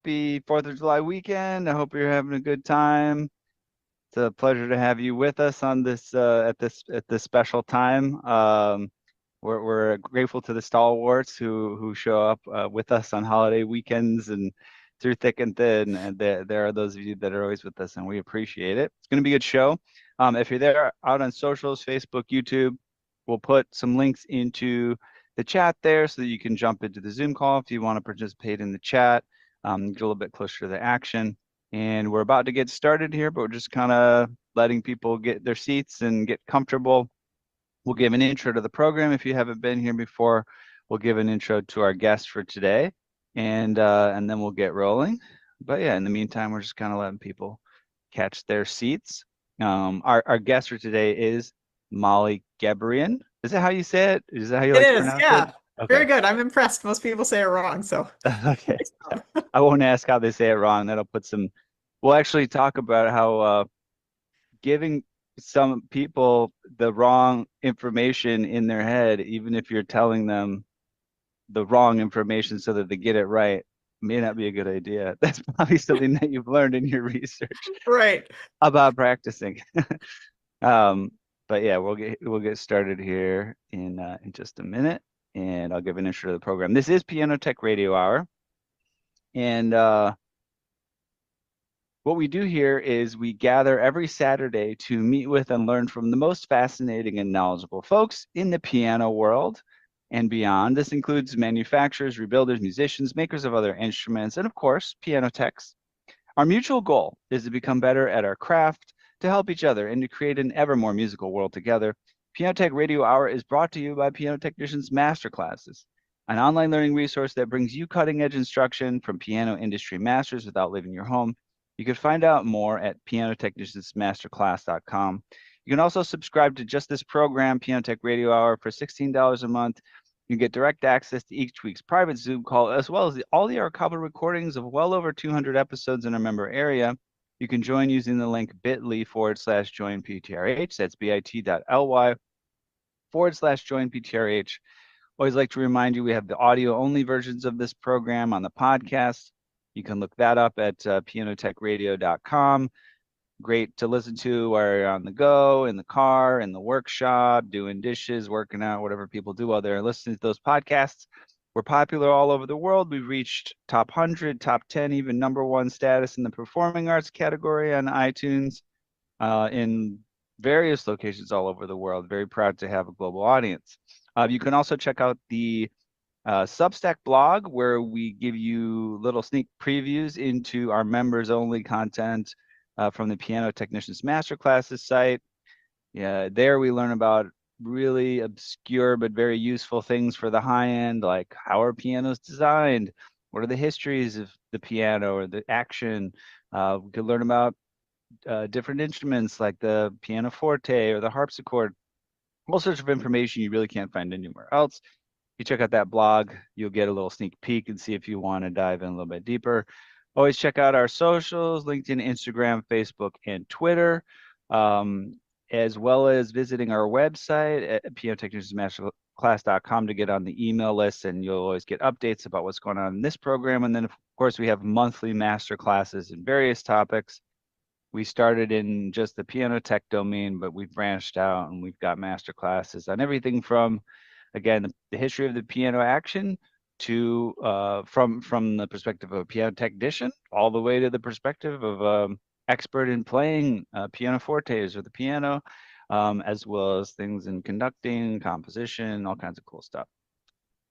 happy 4th of July weekend. I hope you're having a good time. It's a pleasure to have you with us on this at this special time. We're grateful to the stalwarts who show up with us on holiday weekends and through thick and thin. And there are those of you that are always with us, and we appreciate it. It's going to be a good show. If you're there out on socials, Facebook, YouTube, we'll put some links into the chat there so that you can jump into the Zoom call if you want to participate in the chat, get a little bit closer to the action. And we're about to get started here, but we're just kind of letting people get their seats and get comfortable. We'll give an intro to the program if you haven't been here before. We'll give an intro to our guest for today, and then we'll get rolling. But yeah, in the meantime, we're just kind of letting people catch their seats. Our guest for today is Molly Gebrian. Is that how you say it? Is that how you It like to is, pronounce it? yeah. Okay. Very good. I'm impressed. Most people say it wrong, so Okay. nice job. I won't ask how they say it wrong. That'll put some. We'll actually talk about how giving some people the wrong information in their head, even if you're telling them the wrong information so that they get it right, may not be a good idea. That's probably something that you've learned in your research Right. about practicing. Um, but yeah, we'll get started here in just a minute, and I'll give an intro to the program. This is Piano Tech Radio Hour, and what we do here is we gather every Saturday to meet with and learn from the most fascinating and knowledgeable folks in the piano world and beyond. This includes manufacturers, rebuilders, musicians, makers of other instruments, and of course, piano techs. Our mutual goal is to become better at our craft, to help each other, and to create an ever more musical world together. Piano Tech Radio Hour is brought to you by Piano Technicians Masterclasses, an online learning resource that brings you cutting-edge instruction from piano industry masters without leaving your home. You can find out more at pianotechniciansmasterclass.com. You can also subscribe to just this program, Piano Tech Radio Hour, for $16 a month. You get direct access to each week's private Zoom call, as well as all the archival recordings of well over 200 episodes in our member area. You can join using the link bit.ly/join PTRH. That's bit.ly/join PTRH. Always like to remind you we have the audio-only versions of this program on the podcast. You can look that up at pianotechradio.com. Great to listen to while you're on the go, in the car, in the workshop, doing dishes, working out, whatever people do while they're listening to those podcasts. We're popular all over the world. We've reached top 100, top 10, even #1 status in the performing arts category on iTunes in various locations all over the world. Very proud to have a global audience. You can also check out the Substack blog, where we give you little sneak previews into our members only content from the Piano Technicians Masterclasses site. Yeah, there we learn about really obscure but very useful things for the high end, like how are pianos designed? What are the histories of the piano or the action? We could learn about different instruments like the pianoforte or the harpsichord. All sorts of information you really can't find anywhere else. You check out that blog, you'll get a little sneak peek and see if you want to dive in a little bit deeper. Always check out our socials, LinkedIn, Instagram, Facebook, and Twitter, as well as visiting our website at pianotechniciansmasterclass.com to get on the email list, and you'll always get updates about what's going on in this program. And then, of course, we have monthly master classes in various topics. We started in just the piano tech domain, but we've branched out and we've got master classes on everything from, again, the history of the piano action to from the perspective of a piano technician all the way to the perspective of expert in playing pianofortes or the piano, as well as things in conducting, composition, all kinds of cool stuff.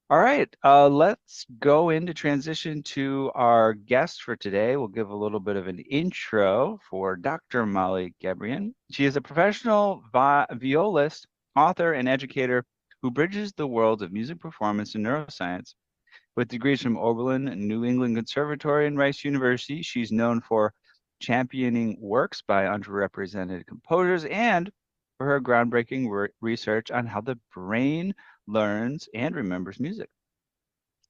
All right, let's go into transition to our guest for today. We'll give a little bit of an intro for Dr. Molly Gebrian. She is a professional violist, author, and educator who bridges the worlds of music performance and neuroscience. With degrees from Oberlin, New England Conservatory, and Rice University, she's known for championing works by underrepresented composers and for her groundbreaking research on how the brain learns and remembers music.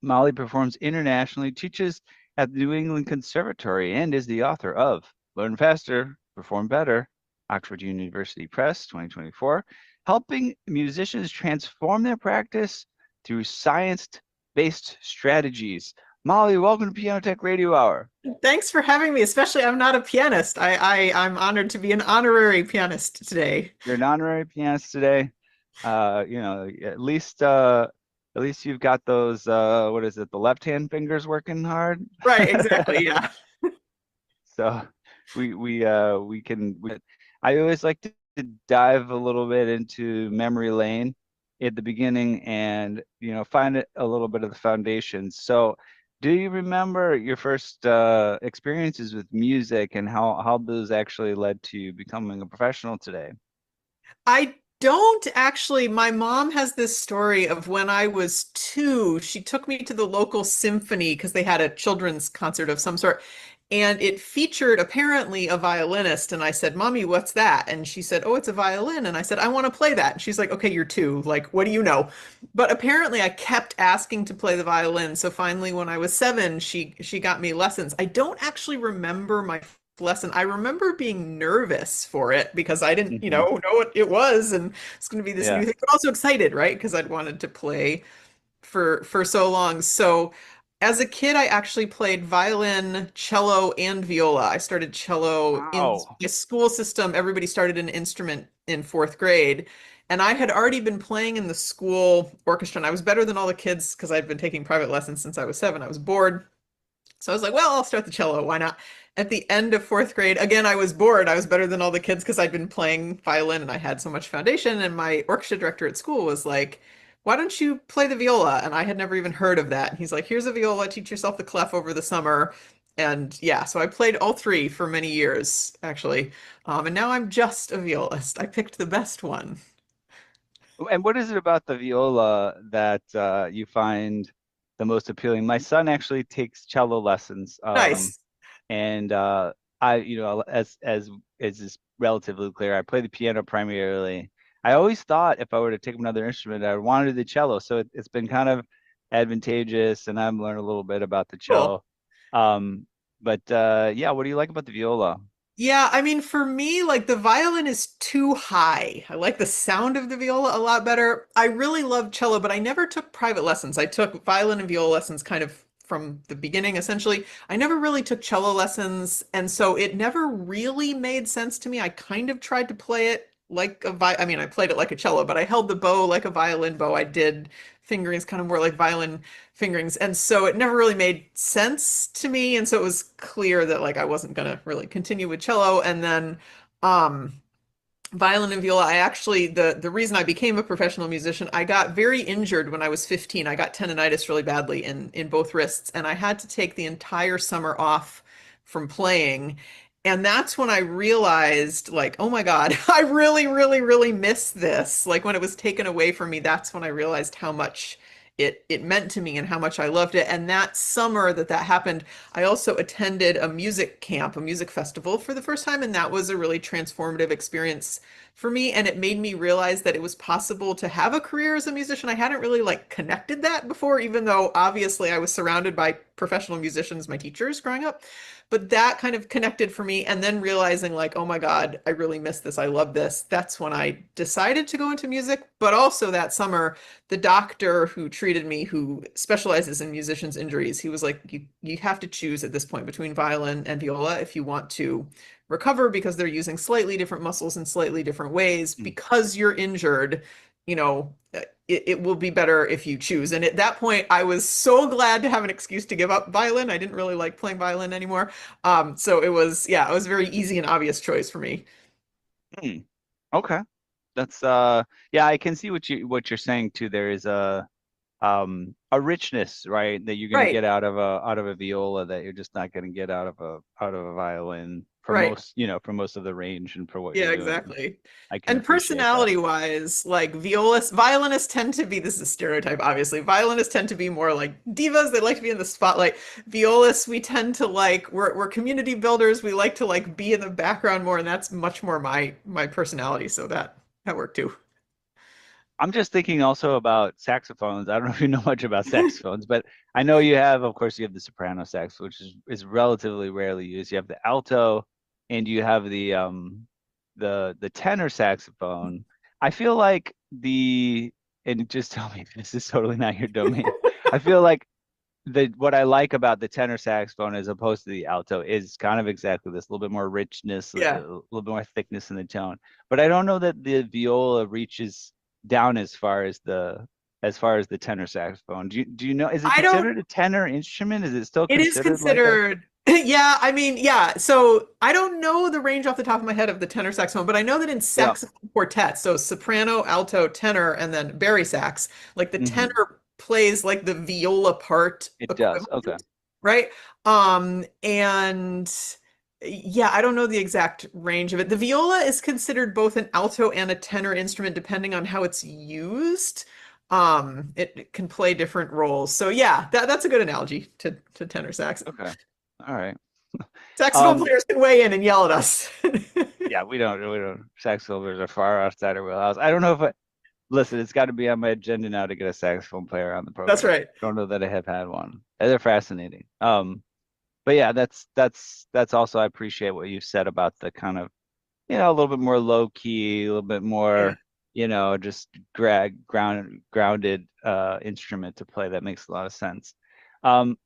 Molly performs internationally, teaches at the New England Conservatory, and is the author of Learn Faster, Perform Better, Oxford University Press, 2024, helping musicians transform their practice through science-based strategies. Molly, welcome to Piano Tech Radio Hour. Thanks for having me, especially I'm not a pianist. I'm honored to be an honorary pianist today. You're an honorary pianist today. At least you've got those what is it, the left hand fingers working hard. Right, exactly. Yeah. So we I always like to dive a little bit into memory lane at the beginning and find it a little bit of the foundation. So do you remember your first experiences with music and how those actually led to you becoming a professional today? I don't actually. My mom has this story of when I was 2, she took me to the local symphony because they had a children's concert of some sort. And it featured apparently a violinist. And I said, Mommy, what's that? And she said, Oh, it's a violin. And I said, I want to play that. And she's like, Okay, you're 2. Like, what do you know? But apparently I kept asking to play the violin. So finally, when I was 7, she got me lessons. I don't actually remember my lesson. I remember being nervous for it because I didn't, Hmm. know what it was and it's going to be this new Yeah. thing, but also excited, right? Because I'd wanted to play for so long. So as a kid, I actually played violin, cello, and viola. I started cello in Wow. the school system. Everybody started an instrument in 4th grade. And I had already been playing in the school orchestra, and I was better than all the kids because I'd been taking private lessons since I was 7. I was bored. So I was like, well, I'll start the cello. Why not? At the end of 4th grade, again, I was bored. I was better than all the kids because I'd been playing violin and I had so much foundation. And my orchestra director at school was like, why don't you play the viola? And I had never even heard of that. And he's like, here's a viola, teach yourself the clef over the summer. And yeah, so I played all 3 for many years, actually. And now I'm just a violist. I picked the best one. And what is it about the viola that you find the most appealing? My son actually takes cello lessons, Nice. and as is relatively clear, I play the piano primarily. I always thought if I were to take another instrument, I would want to do the cello. So it's been kind of advantageous, and I've learned a little bit about the Cool. cello. But yeah, what do you like about the viola? Yeah, I mean, for me, like the violin is too high. I like the sound of the viola a lot better. I really love cello, but I never took private lessons. I took violin and viola lessons kind of from the beginning, essentially. I never really took cello lessons, and so it never really made sense to me. I kind of tried to play it like a I mean, I played it like a cello, but I held the bow like a violin bow. I did fingerings kind of more like violin fingerings. And so it never really made sense to me. And so it was clear that like I wasn't gonna really continue with cello. And then um violin and viola, I actually the reason I became a professional musician, I got very injured when I was 15. I got tendonitis really badly in both wrists, and I had to take the entire summer off from playing. And that's when I realized, like, oh my God, I really, really, really miss this. Like when it was taken away from me, that's when I realized how much it meant to me and how much I loved it. And that summer that happened, I also attended a music camp, a music festival for the first time, and that was a really transformative experience for me. And it made me realize that it was possible to have a career as a musician. I hadn't really like connected that before, even though obviously I was surrounded by professional musicians, my teachers growing up. But that kind of connected for me. And then realizing like, oh my God, I really miss this. I love this. That's when I decided to go into music. But also that summer, the doctor who treated me, who specializes in musicians' injuries, he was like, you have to choose at this point between violin and viola if you want to recover because they're using slightly different muscles in slightly different ways. Hmm. Because you're injured, it will be better if you choose. And at that point, I was so glad to have an excuse to give up violin. I didn't really like playing violin anymore. So it was, yeah, it was a very easy and obvious choice for me. Hmm. Okay. That's yeah, I can see what you're saying too. There is a richness, right, that you're going to Right, get out of a viola that you're just not going to get out of a violin for right. most, for most of the range and for what you're Yeah, doing. exactly. I can And appreciate that. personality wise, like violinists tend to be, this is a stereotype, obviously. Violinists tend to be more like divas. They like to be in the spotlight. Violists, we tend to like, we're community builders. We like to like be in the background more, and that's much more my personality. So that worked too. I'm just thinking also about saxophones. I don't know if you know much about saxophones, but I know you have, of course, you have the soprano sax, which is relatively rarely used. You have the alto, and you have the tenor saxophone. I feel like and just tell me if this is totally not your domain. I feel like the what I like about the tenor saxophone as opposed to the alto is kind of exactly this, a little bit more richness, a Yeah. little bit more thickness in the tone. But I don't know that the viola reaches down as far as the tenor saxophone. Do you know, is it I don't considered a tenor instrument? Is it still It is considered like a considered, yeah, I mean, yeah. So I don't know the range off the top of my head of the tenor saxophone, but I know that in yeah. saxophone quartets, so soprano, alto, tenor, and then bari sax, like the Hmm. tenor plays like the viola part It does. Okay. equivalent, right? And yeah, I don't know the exact range of it. The viola is considered both an alto and a tenor instrument depending on how it's used. It can play different roles. So yeah, that's a good analogy to tenor sax. Okay. All right. Saxophone Um, players can weigh in and yell at us. yeah, we don't saxophoners are far outside our wheelhouse. I don't know if I listen, it's got to be on my agenda now to get a saxophone player on the That's program. right. I don't know that I have had one. They're fascinating. But yeah, that's also I appreciate what you said about the kind of, a little bit more low key, a little bit Yeah. more, just grounded instrument to play. That makes a lot of sense.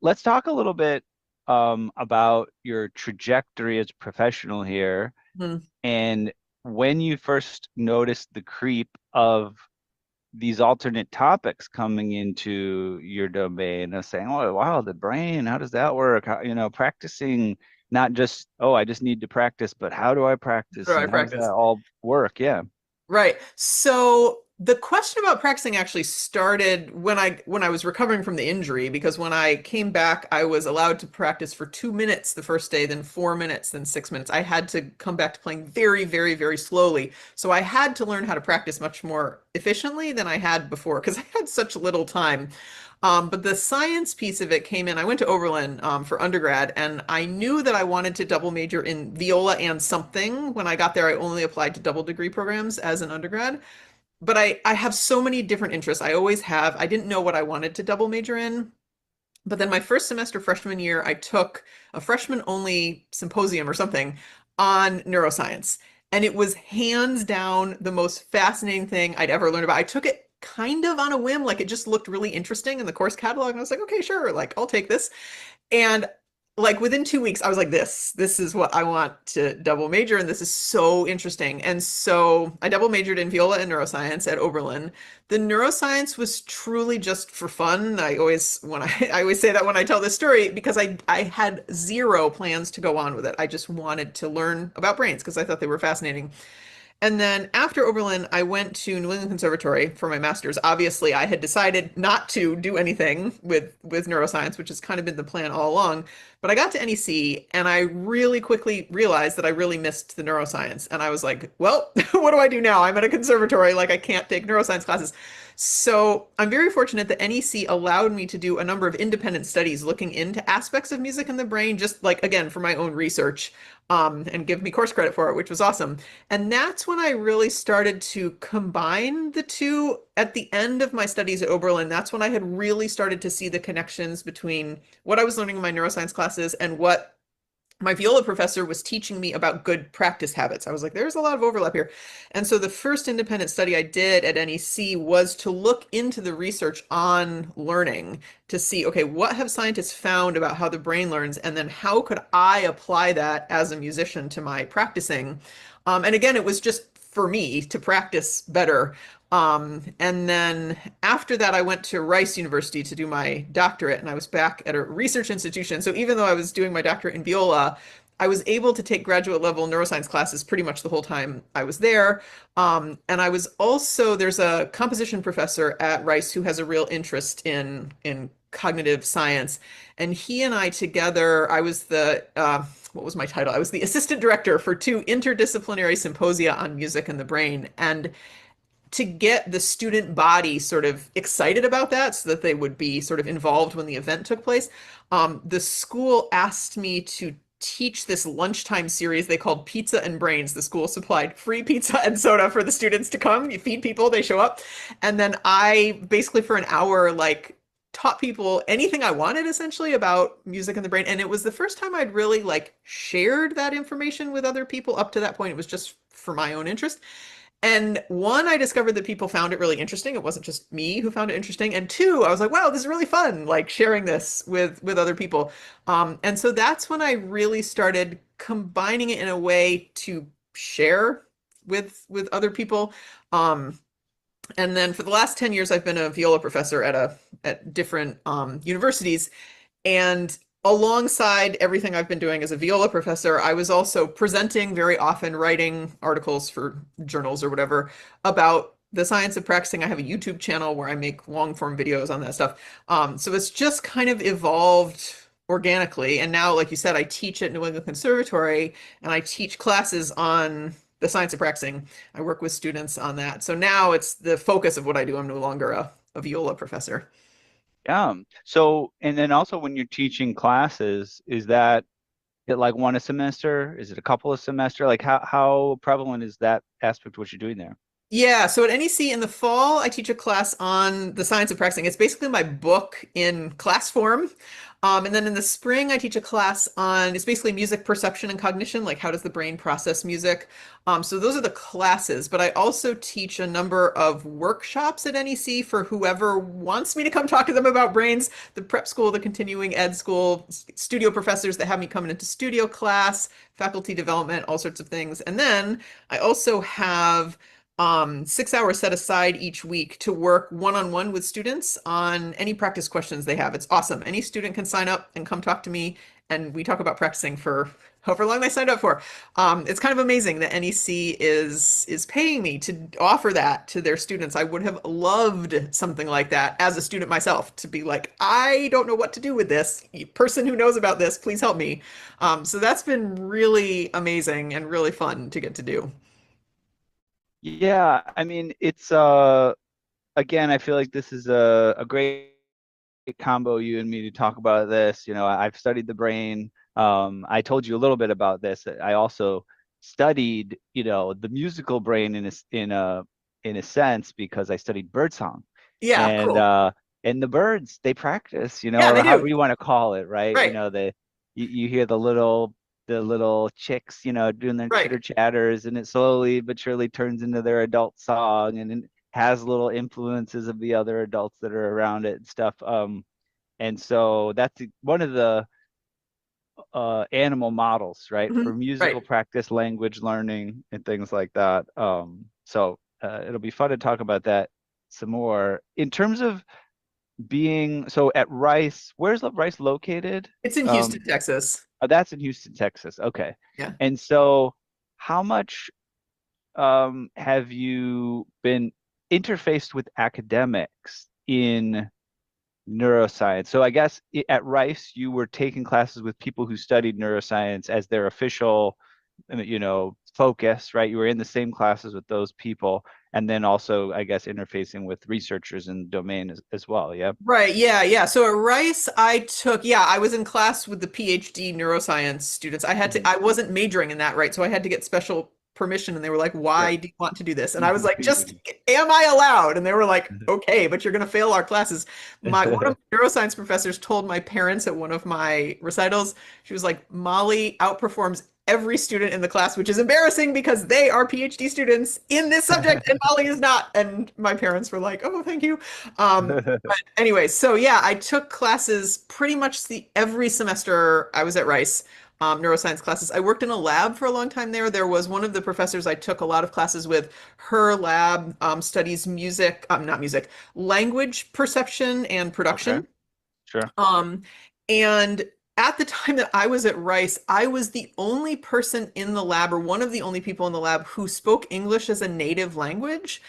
Let's talk a little bit about your trajectory as a professional here, Mhm. and when you first noticed the creep of these alternate topics coming into your domain of saying, oh, wow, the brain, how does that work? How, practicing, not just, oh, I just need to practice, but how do I So practice I and how does practice. that all work? Yeah. Right. So the question about practicing actually started when I was recovering from the injury, because when I came back, I was allowed to practice for 2 minutes the first day, then 4 minutes, then 6 minutes. I had to come back to playing very, very, very slowly. So I had to learn how to practice much more efficiently than I had before because I had such little time. But the science piece of it came in. I went to Oberlin for undergrad, and I knew that I wanted to double major in viola and something. When I got there, I only applied to double degree programs as an undergrad. But I have so many different interests. I always have. I didn't know what I wanted to double major in. But then my first semester freshman year, I took a freshman only symposium or something on neuroscience. And it was hands down the most fascinating thing I'd ever learned about. I took it kind of on a whim, like it just looked really interesting in the course catalog. And I was like, okay, sure, like I'll take this. And like within 2 weeks, I was like, this is what I want to double major, and this is so interesting. And so I double majored in viola and neuroscience at Oberlin. The neuroscience was truly just for fun. I always say that when I tell this story because I had zero plans to go on with it. I just wanted to learn about brains because I thought they were fascinating. And then after Oberlin, I went to New England Conservatory for my master's. Obviously, I had decided not to do anything with neuroscience, which has kind of been the plan all along. But I got to NEC and I really quickly realized that I really missed the neuroscience. And I was like, well, what do I do now? I'm at a conservatory, like I can't take neuroscience classes. So I'm very fortunate that NEC allowed me to do a number of independent studies looking into aspects of music in the brain, just like, again, for my own research, and give me course credit for it, which was awesome. And that's when I really started to combine the two at the end of my studies at Oberlin. That's when I had really started to see the connections between what I was learning in my neuroscience classes and what my viola professor was teaching me about good practice habits. I was like, there's a lot of overlap here. And so the first independent study I did at NEC was to look into the research on learning to see, okay, what have scientists found about how the brain learns? And then how could I apply that as a musician to my practicing? And again, it was just for me to practice better. And then after that, I went to Rice University to do my doctorate, and I was back at a research institution. So even though I was doing my doctorate in viola, I was able to take graduate level neuroscience classes pretty much the whole time I was there. And I was also, there's a composition professor at Rice who has a real interest in cognitive science. And he and I together, I was what was my title? I was the assistant director for two interdisciplinary symposia on music and the brain. And to get the student body sort of excited about that so that they would be sort of involved when the event took place, the school asked me to teach this lunchtime series they called Pizza and Brains. The school supplied free pizza and soda for the students to come. You feed people, they show up. And then I basically for an hour, like taught people anything I wanted essentially about music and the brain. And it was the first time I'd really like shared that information with other people. Up to that point, it was just for my own interest. And one, I discovered that people found it really interesting. It wasn't just me who found it interesting. And two, I was like, wow, this is really fun, like sharing this with other people. And so that's when I really started combining it in a way to share with other people. Um, and then for the last 10 years, I've been a viola professor at different universities. And alongside everything I've been doing as a viola professor, I was also presenting very often, writing articles for journals or whatever about the science of practicing. I have a YouTube channel where I make long form videos on that stuff. So it's just kind of evolved organically. And now, like you said, I teach at New England Conservatory and I teach classes on the science of practicing. I work with students on that. So now it's the focus of what I do. I'm no longer a viola professor. Yeah. So, and then also when you're teaching classes, is that it like one a semester? Is it a couple of semester? Like how prevalent is that aspect of what you're doing there? Yeah, so at NEC in the fall, I teach a class on the science of practicing. It's basically my book in class form. And then in the spring, I teach a class on, it's basically music perception and cognition, like how does the brain process music? So those are the classes, but I also teach a number of workshops at NEC for whoever wants me to come talk to them about brains, the prep school, the continuing ed school, studio professors that have me coming into studio class, faculty development, all sorts of things. And then I also have 6 hours set aside each week to work one-on-one with students on any practice questions they have. It's awesome. Any student can sign up and come talk to me, and we talk about practicing for however long they signed up for. It's kind of amazing that NEC is paying me to offer that to their students. I would have loved something like that as a student myself, to be like, I don't know what to do with this. You person who knows about this, please help me. So that's been really amazing and really fun to get to do. Yeah, I mean, it's again, I feel like this is a great combo, you and me, to talk about this. I've studied the brain. I told you a little bit about this. I also studied, the musical brain in a sense because I studied birdsong. Yeah, And cool. uh and the birds, they practice, Yeah, or they however do. you want to call it, right? Right, You hear the little chicks, doing their right. chitter chatters, and it slowly but surely turns into their adult song, and it has little influences of the other adults that are around it and stuff. And so that's one of the animal models, right, for Right. musical practice, language learning, and things like that. So it'll be fun to talk about that some more. In terms of being so at Rice, where's Rice located? It's in Um, Houston, Texas. oh, that's in Houston, Texas. Okay. Yeah. And so how much have you been interfaced with academics in neuroscience? So I guess at Rice, you were taking classes with people who studied neuroscience as their official, focus, right? You were in the same classes with those people, and then also, I guess, interfacing with researchers in the domain as well. Yeah. Right. Yeah. Yeah. So at Rice, I was in class with the PhD neuroscience students. Mhm. I wasn't majoring in that, right? So I had to get special permission and they were like, Sure. why do you want to do this? And I was like, just, am I allowed? And they were like, Mhm. okay, but you're going to fail our classes. One of my neuroscience professors told my parents at one of my recitals, she was like, Molly outperforms every student in the class, which is embarrassing because they are PhD students in this subject and Molly is not. And my parents were like, oh, thank you. But anyway, so yeah, I took classes pretty much every semester I was at Rice, neuroscience classes. I worked in a lab for a long time there. There was one of the professors I took a lot of classes with. Her lab studies music, not music, language perception and Okay. production. Sure. Um, and at the time that I was at Rice, I was the only person in the lab, or one of the only people in the lab, who spoke English as a native language.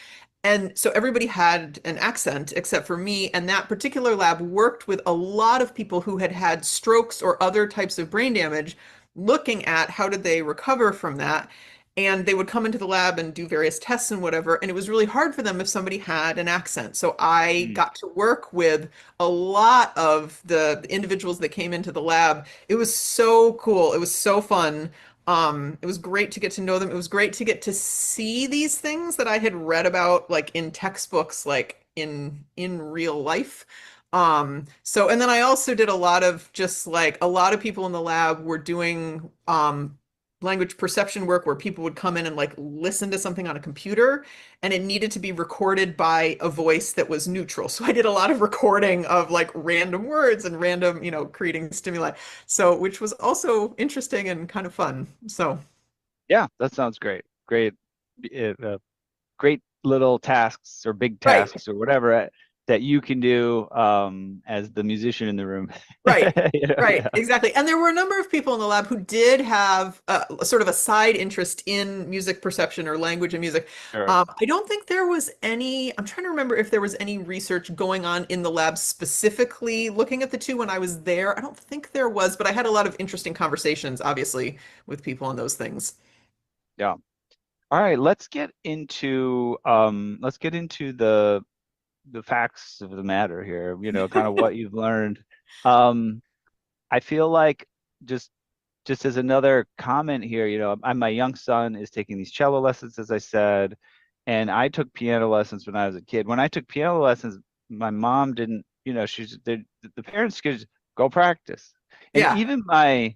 And so everybody had an accent except for me. And that particular lab worked with a lot of people who had had strokes or other types of brain damage, looking at how did they recover from that. And they would come into the lab and do various tests and whatever. And it was really hard for them if somebody had an accent. So I Mm. got to work with a lot of the individuals that came into the lab. It was so cool. It was so fun. It was great to get to know them. It was great to get to see these things that I had read about like in textbooks, like in real life. So and then I also did a lot of just like a lot of people in the lab were doing language perception work where people would come in and like listen to something on a computer and it needed to be recorded by a voice that was neutral. So I did a lot of recording of like random words and random, creating stimuli. So, which was also interesting and kind of fun. So, Yeah, that sounds great. Great, great little tasks or big right. tasks or whatever that you can do as the musician in the room. Right. Right, Yeah, exactly. And there were a number of people in the lab who did have sort of a side interest in music perception or language and music. sure. I don't think there was any, I'm trying to remember if there was any research going on in the lab specifically looking at the two when I was there. I don't think there was, but I had a lot of interesting conversations, obviously, with people on those things. Yeah. All right, let's get into the facts of the matter here, kind of what you've learned. Um, I feel like just just as another comment here, my young son is taking these cello lessons, as I said, and I took piano lessons when I was a kid. When I took piano lessons, my mom didn't, the parents could just go practice. And Yeah, even my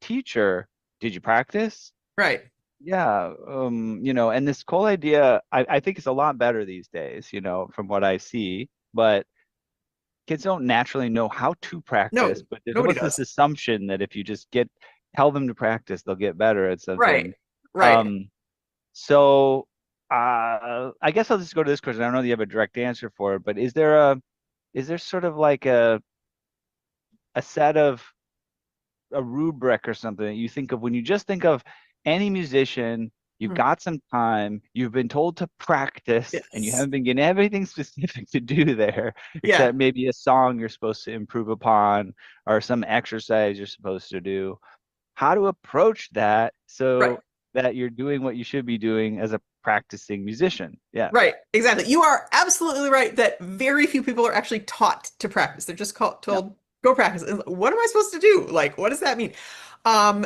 teacher, did you practice? right. Yeah, and this whole idea, I think it's a lot better these days, from what I see, but kids don't naturally know how to practice, No, but there's nobody almost this does. assumption that if you just tell them to practice, they'll get better at Right, something. right. Um, so I guess I'll just go to this question. I don't know that you have a direct answer for it, but is there sort of like a set of a rubric or something that you think of when you just think of any musician, you've Hmm. got some time, you've been told to practice, and you Yes. haven't been getting everything specific to do there, Yeah, except maybe a song you're supposed to improve upon or some exercise you're supposed to do. How to approach that right. so that you're doing what you should be doing as a practicing musician. Yeah. Right, exactly. You are absolutely right that very few people are actually taught to practice. They're just Yep. told, go practice. And what am I supposed to do? Like, what does that mean?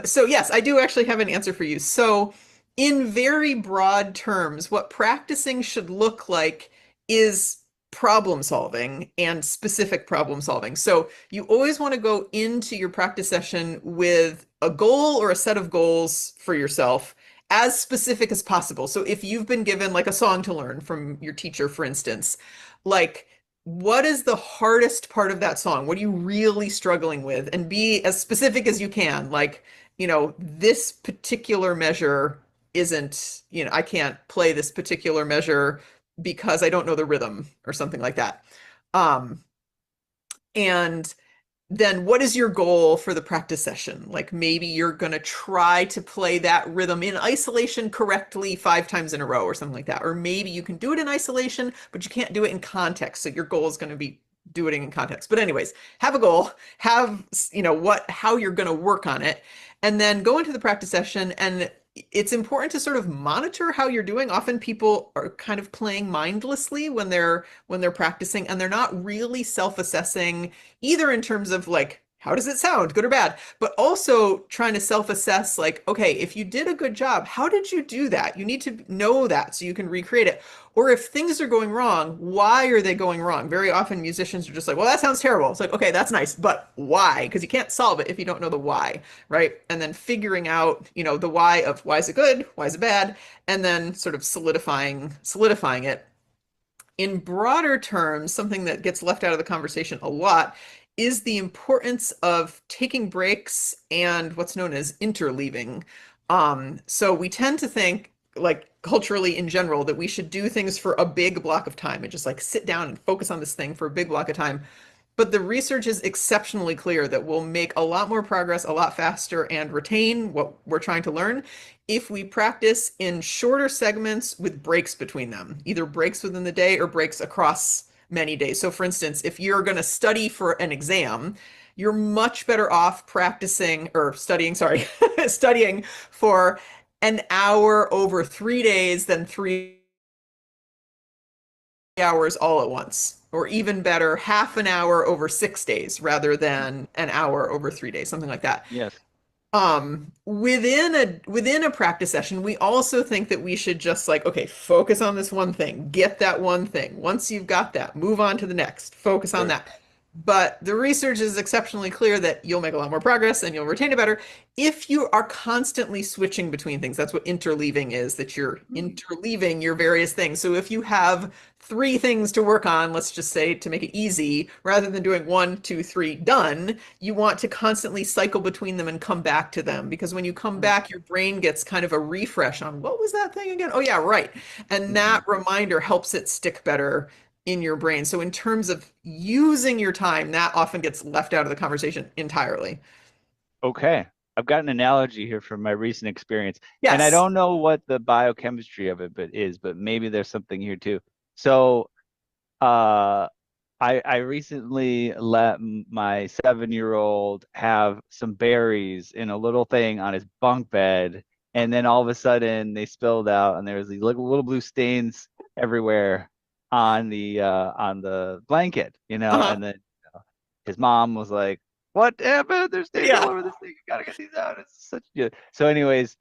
So yes, I do actually have an answer for you. So in very broad terms, what practicing should look like is problem solving and specific problem solving. So you always want to go into your practice session with a goal or a set of goals for yourself as specific as possible. So if you've been given like a song to learn from your teacher, for instance, like what is the hardest part of that song? What are you really struggling with? And be as specific as you can. Like, this particular measure isn't, I can't play this particular measure because I don't know the rhythm or something like that. Um, and then what is your goal for the practice session? Like maybe you're going to try to play that rhythm in isolation correctly 5 times in a row or something like that. Or maybe you can do it in isolation, but you can't do it in context. So your goal is going to be do it in context. But anyways, have a goal, have, how you're going to work on it, and then go into the practice session. And it's important to sort of monitor how you're doing. Often people are kind of playing mindlessly when they're practicing and they're not really self-assessing either in terms of like, how does it sound, good or bad, but also trying to self-assess like, okay, if you did a good job, how did you do that? You need to know that so you can recreate it. Or if things are going wrong, why are they going wrong? Very often musicians are just like, well, that sounds terrible. It's like, okay, that's nice, but why? Because you can't solve it if you don't know the why, right? And then figuring out, the why of why is it good, why is it bad, and then sort of solidifying it in broader terms, something that gets left out of the conversation a lot is the importance of taking breaks and what's known as interleaving. So we tend to think, like culturally in general, that we should do things for a big block of time and just like sit down and focus on this thing for a big block of time. But the research is exceptionally clear that we'll make a lot more progress a lot faster and retain what we're trying to learn if we practice in shorter segments with breaks between them, either breaks within the day or breaks across many days. So, for instance, if you're going to study for an exam, you're much better off practicing or studying, sorry, studying for an hour over 3 days than 3 hours all at once, or even better, half an hour over 6 days rather than an hour over 3 days, something like that. Yes. Within a practice session, we also think that we should just like, okay, focus on this one thing, get that one thing. Once you've got that, move on to the next, focus on Sure. that. But the research is exceptionally clear that you'll make a lot more progress and you'll retain it better if you are constantly switching between things. That's what interleaving is, that you're interleaving your various things. So if you have three things to work on, let's just say to make it easy, rather than doing one, two, three, done, you want to constantly cycle between them and come back to them. Because when you come back, your brain gets kind of a refresh on what was that thing again? Oh, yeah, right. And Mhm. that reminder helps it stick better in your brain. So in terms of using your time, that often gets left out of the conversation entirely. Okay. I've got an analogy here from my recent experience, and I Yes. don't know what the biochemistry of it but maybe there's something here too. So, uh, I recently let my 7-year-old have some berries in a little thing on his bunk bed, and then all of a sudden they spilled out, and there was these little blue stains everywhere on the blanket, Uh-huh. and then his mom was like, "What happened? There's stains all Yeah. over this thing. You gotta get these out." It's such good. So, anyways,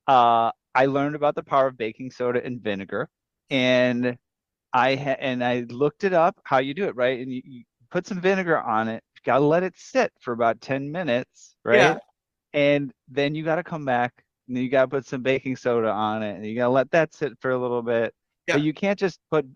I learned about the power of baking soda and vinegar, and I looked it up how you do it, right? And you put some vinegar on it. You gotta let it sit for about 10 minutes, Yeah. right? And then you gotta come back and you gotta put some baking soda on it and you gotta let that sit for a little bit. But Yeah. you can't just put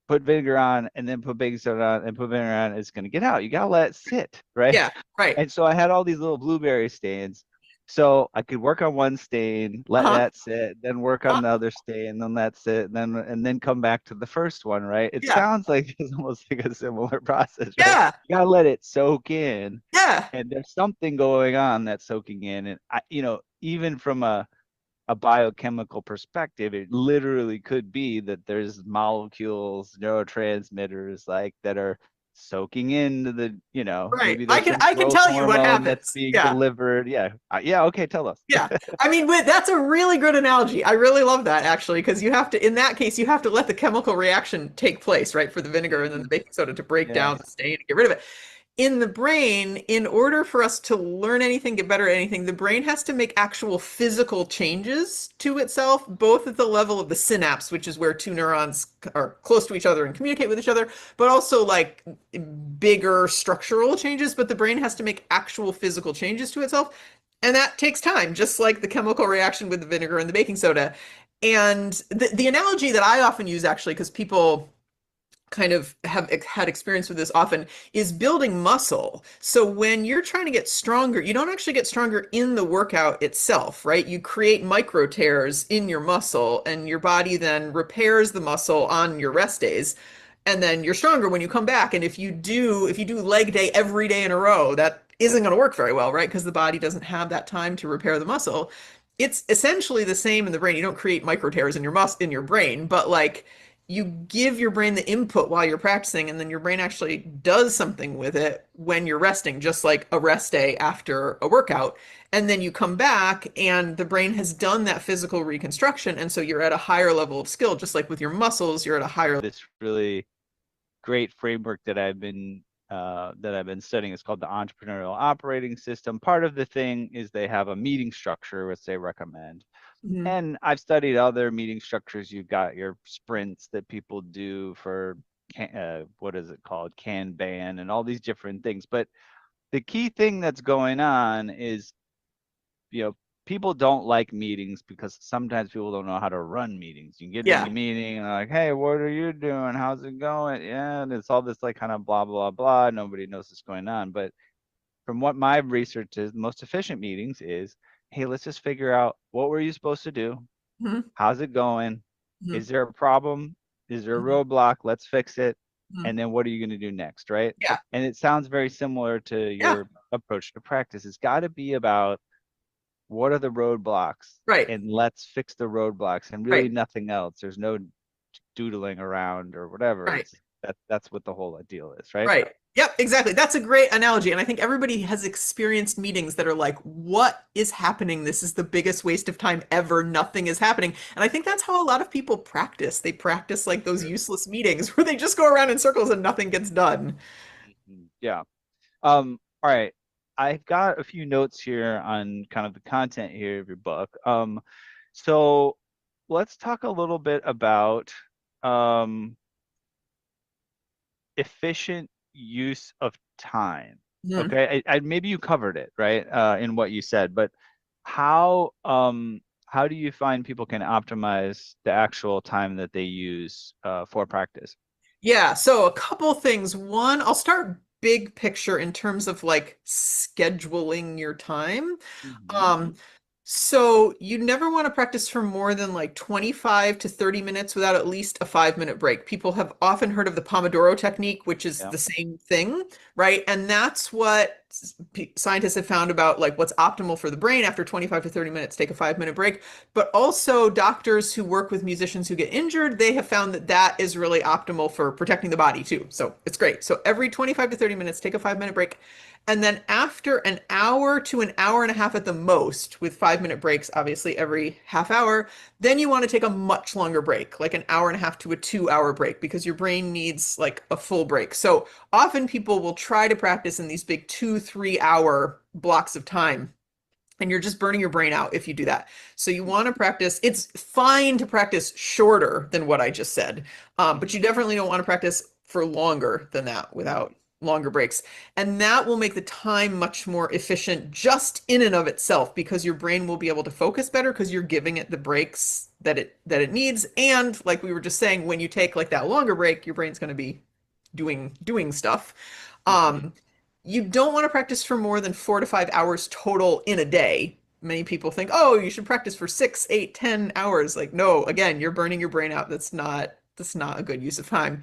vinegar on and then put baking soda on and put vinegar on, it's gonna get out. You gotta let it sit, right? Yeah. Right. And so I had all these little blueberry stains. So I could work on one stain, let Uh-huh. that sit, then work on the other stain, then that's it, and then come back to the first one, right? It Yeah. sounds like it's almost like a similar process, right? Yeah. You gotta let it soak in, Yeah. and there's something going on that's soaking in. And even from a biochemical perspective, it literally could be that there's molecules, neurotransmitters like that are soaking into Right. maybe I there's can some I can growth tell you what hormone that's happens. being Yeah. delivered. Yeah. Yeah. Okay. Tell us. Yeah. I mean, that's a really good analogy. I really love that actually, because you have to, in that case, you have to let the chemical reaction take place, right, for the vinegar and then the Mhm. baking soda to break down Yes. the stain and get rid of it. In the brain, in order for us to learn anything, get better at anything, the brain has to make actual physical changes to itself, both at the level of the synapse, which is where two neurons are close to each other and communicate with each other, but also like bigger structural changes. But the brain has to make actual physical changes to itself. And that takes time, just like the chemical reaction with the vinegar and the baking soda. And the analogy that I often use, actually, because people kind of have had experience with this often, is building muscle. So when you're trying to get stronger, you don't actually get stronger in the workout itself, right? You create micro tears in your muscle and your body then repairs the muscle on your rest days. And then you're stronger when you come back. And if you do leg day every day in a row, that isn't going to work very well, right? Because the body doesn't have that time to repair the muscle. It's essentially the same in the brain. You don't create micro tears in your brain, but like you give your brain the input while you're practicing, and then your brain actually does something with it when you're resting, just like a rest day after a workout. And then you come back, and the brain has done that physical reconstruction. And so you're at a higher level of skill, just like with your muscles, you're at a higher. This really great framework that I've been studying is called the entrepreneurial operating system. Part of the thing is they have a meeting structure which they recommend. Mhm. And I've studied other meeting structures. You've got your sprints that people do for what is it called? Kanban and all these different things. But the key thing that's going on is, you know, people don't like meetings because sometimes people don't know how to run meetings. You get in Yeah. a meeting and like, hey, what are you doing? How's it going? Yeah, and it's all this like kind of blah blah blah. Nobody knows what's going on. But from what my research is, the most efficient meetings is, hey, let's just figure out what were you supposed to do? Mhm. How's it going? Mhm. Is there a problem? Is there a Mhm. roadblock? Let's fix it. Mhm. And then what are you going to do next, right? Yeah. And it sounds very similar to Yeah. your approach to practice. It's got to be about what are the roadblocks Right. and let's fix the roadblocks and really Right. nothing else. There's no doodling around or whatever. Right. That's what the whole deal is, right? Right. Yep, exactly. That's a great analogy. And I think everybody has experienced meetings that are like, what is happening? This is the biggest waste of time ever. Nothing is happening. And I think that's how a lot of people practice. They practice like those useless meetings where they just go around in circles and nothing gets done. Mhm. Yeah. All right. I've got a few notes here on kind of the content here of your book. So let's talk a little bit about um, efficient use of time. Mhm. Okay, maybe you covered it, right, in what you said, but how how do you find people can optimize the actual time that they use for practice? Yeah, so a couple things. One, I'll start big picture in terms of like scheduling your time. Hmm. Um, so you never want to practice for more than like 25 to 30 minutes without at least a 5 minute break. People have often heard of the Pomodoro technique, which is Yeah. the same thing, right? And that's what scientists have found about like what's optimal for the brain after 25 to 30 minutes, take a 5 minute break. But also doctors who work with musicians who get injured, they have found that that is really optimal for protecting the body too. So it's great. So every 25 to 30 minutes, take a 5 minute break. And then after an hour to an hour and a half at the most, with 5 minute breaks, obviously every half hour, then you want to take a much longer break, like an hour and a half to a 2 hour break, because your brain needs like a full break. So often people will try to practice in these big 2, 3 hour blocks of time. And you're just burning your brain out if you do that. So you want to practice. It's fine to practice shorter than what I just said, but you definitely don't want to practice for longer than that without longer breaks. And that will make the time much more efficient just in and of itself because your brain will be able to focus better because you're giving it the breaks that it needs. And like we were just saying, when you take like that longer break, your brain's going to be doing stuff. Hmm. Um, you don't want to practice for more than 4 to 5 hours total in a day. Many people think, oh, you should practice for 6, 8, 10 hours. Like, no, again, you're burning your brain out. That's not a good use of time.